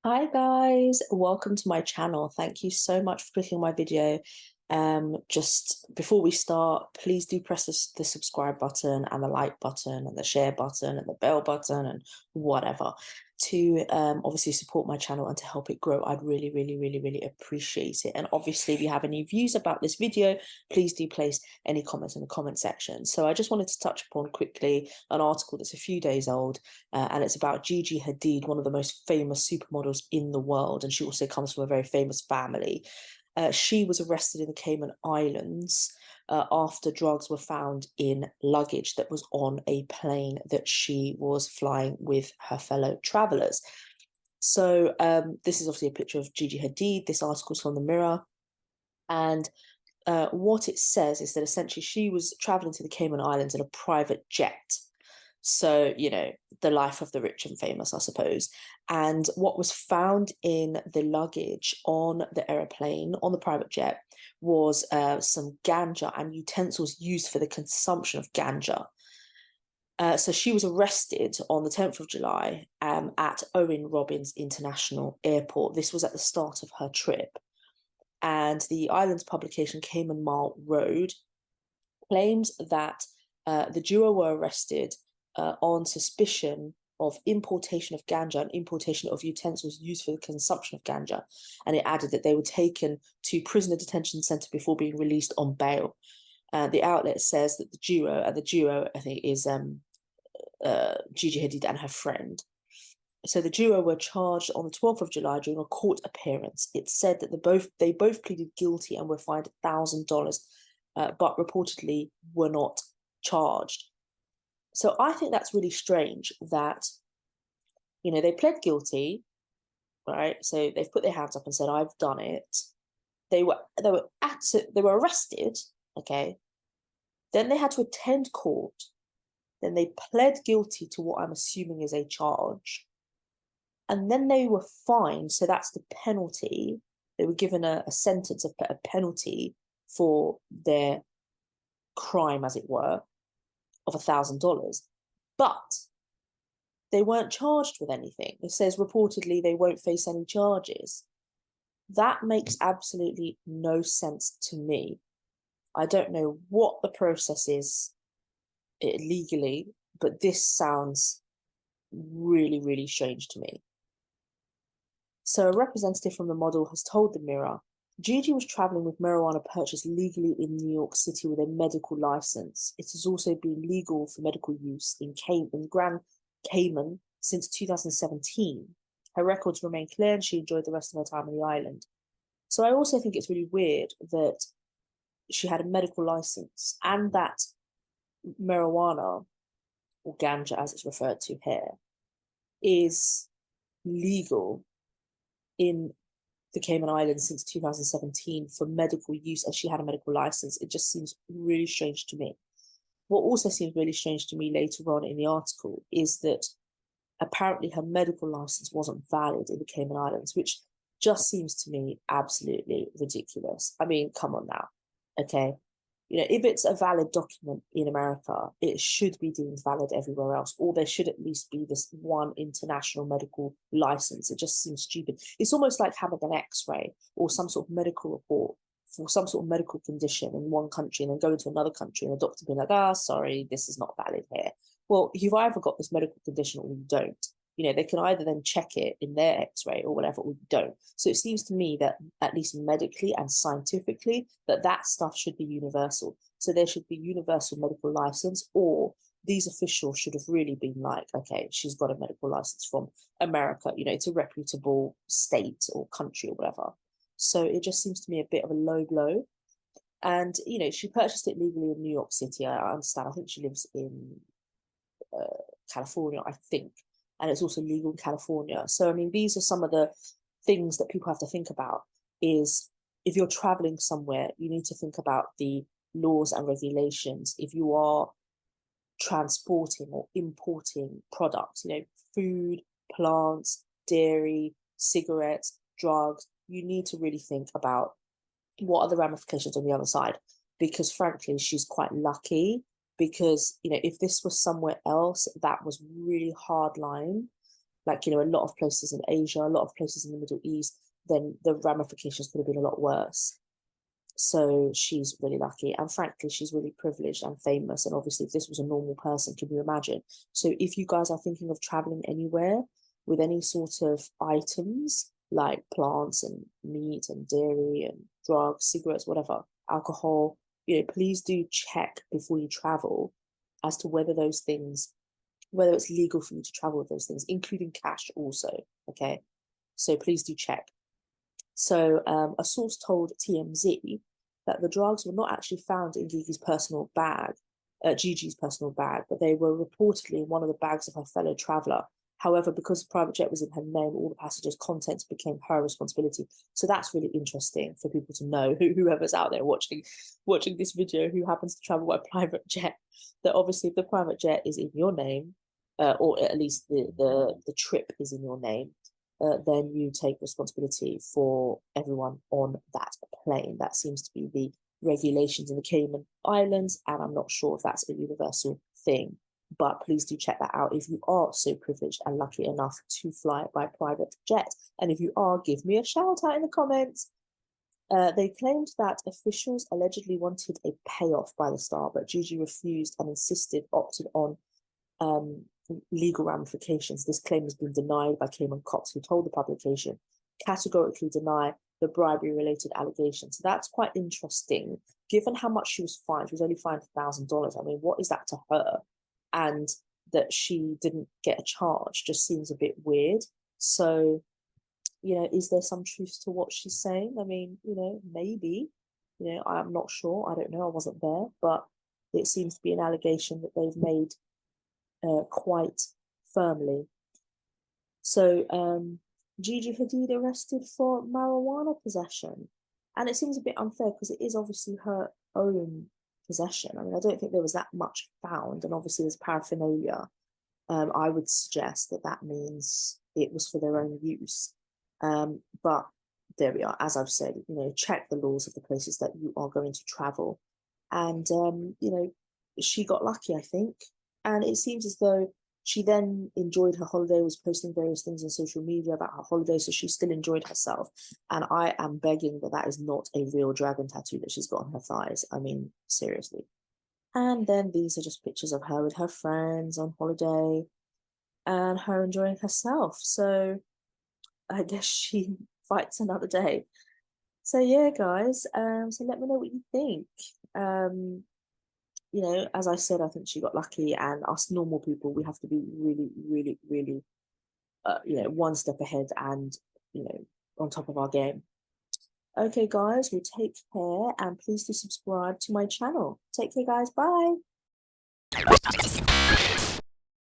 Hi guys, welcome to my channel. Thank you so much for clicking on my video. Just before we start, please do press the subscribe button and the like button and the share button and the bell button and whatever to obviously support my channel and to help it grow. I'd really appreciate it. And obviously, if you have any views about this video, please do place any comments in the comment section. So I just wanted to touch upon quickly an article that's a few days old, and it's about GIGI Hadid, one of the most famous supermodels in the world, and she also comes from a very famous family. She was arrested in the Cayman Islands after drugs were found in luggage that was on a plane that she was flying with her fellow travelers. So this is obviously a picture of GIGI Hadid. This article is from the Mirror. And what it says is that essentially she was traveling to the Cayman Islands in a private jet. So, the life of the rich and famous, I suppose. And what was found in the luggage on the aeroplane, on the private jet, was some ganja and utensils used for the consumption of ganja. So she was arrested on the 10th of July at Owen Robbins International Airport. This was at the start of her trip. And the island's publication Cayman Mile Road claims that the duo were arrested on suspicion of importation of ganja and importation of utensils used for the consumption of ganja. And it added that they were taken to prisoner detention centre before being released on bail. The outlet says that the duo I think is GIGI Hadid and her friend. So the duo were charged on the 12th of July during a court appearance. It said that they both pleaded guilty and were fined $1,000, but reportedly were not charged. So I think that's really strange that, they pled guilty, right? So they've put their hands up and said, I've done it. They were arrested, okay? Then they had to attend court. Then they pled guilty to what I'm assuming is a charge. And then they were fined. So that's the penalty. They were given a sentence, a penalty for their crime, as it were, of $1,000. But they weren't charged with anything. It says reportedly they won't face any charges. That makes absolutely no sense to me. I don't know what the process is legally, but this sounds really strange to me. So a representative from the model has told the Mirror, GIGI was traveling with marijuana purchased legally in New York City with a medical license. It has also been legal for medical use in Grand Cayman since 2017. Her records remain clear and she enjoyed the rest of her time on the island. So I also think it's really weird that she had a medical license and that marijuana, or ganja as it's referred to here, is legal in the Cayman Islands since 2017 for medical use, and she had a medical license. It just seems really strange to me. What also seems really strange to me later on in the article is that apparently her medical license wasn't valid in the Cayman Islands, which just seems to me absolutely ridiculous. I mean, come on now, okay? If it's a valid document in America, it should be deemed valid everywhere else, or there should at least be this one international medical license. It just seems stupid. It's almost like having an X-ray or some sort of medical report for some sort of medical condition in one country and then go into another country and the doctor being like, sorry, this is not valid here. Well, you've either got this medical condition or you don't. They can either then check it in their X-ray or whatever, or you don't. So it seems to me that at least medically and scientifically, that stuff should be universal. So there should be universal medical license, or these officials should have really been like, okay, she's got a medical license from America. It's a reputable state or country or whatever. So it just seems to me a bit of a low blow. And, she purchased it legally in New York City. I understand. I think she lives in California, I think. And it's also legal in California. So, I mean, these are some of the things that people have to think about is if you're traveling somewhere, you need to think about the laws and regulations. If you are transporting or importing products, food, plants, dairy, cigarettes, drugs, you need to really think about what are the ramifications on the other side. Because frankly, she's quite lucky because, if this was somewhere else that was really hard line, like, you know, a lot of places in Asia, a lot of places in the Middle East, then the ramifications could have been a lot worse. So she's really lucky, and frankly, she's really privileged and famous. And obviously, if this was a normal person, can you imagine? So if you guys are thinking of traveling anywhere with any sort of items like plants and meat and dairy and drugs, cigarettes, whatever, alcohol, you know, please do check before you travel as to whether those things, whether it's legal for you to travel with those things, including cash also. Okay, so please do check. So a source told TMZ that the drugs were not actually found in Gigi's personal bag, Gigi's personal bag, but they were reportedly in one of the bags of her fellow traveller. However, because the private jet was in her name, all the passengers' contents became her responsibility. So that's really interesting for people to know, whoever's out there watching this video who happens to travel by private jet, that obviously if the private jet is in your name, or at least the trip is in your name, then you take responsibility for everyone on that plane. That seems to be the regulations in the Cayman Islands, and I'm not sure if that's a universal thing, but please do check that out if you are so privileged and lucky enough to fly by private jet. And if you are, give me a shout out in the comments. They claimed that officials allegedly wanted a payoff by the star, but Gigi refused and opted on legal ramifications. This claim has been denied by Cayman cops, who told the publication categorically deny the bribery-related allegations. So that's quite interesting, given how much she was fined. She was only fined $1,000. I mean, what is that to her? And that she didn't get a charge just seems a bit weird. So, you know, is there some truth to what she's saying? I mean, you know, maybe. You know, I'm not sure. I don't know. I wasn't there, but it seems to be an allegation that they've made quite firmly. So Gigi Hadid arrested for marijuana possession, and it seems a bit unfair because it is obviously her own possession. I mean, I don't think there was that much found, and obviously there's paraphernalia. I would suggest that that means it was for their own use. But there we are. As I've said, you know, check the laws of the places that you are going to travel, and you know, she got lucky, I think. And it seems as though she then enjoyed her holiday, was posting various things on social media about her holiday, so she still enjoyed herself. And I am begging that that is not a real dragon tattoo that she's got on her thighs. I mean, seriously. And then these are just pictures of her with her friends on holiday and her enjoying herself. So I guess she fights another day. So yeah, guys, so let me know what you think. You know, as I said, I think she got lucky, and us normal people, we have to be really, really, really, you know, one step ahead and, you know, on top of our game. Okay, guys, well, take care, and please do subscribe to my channel. Take care, guys. Bye.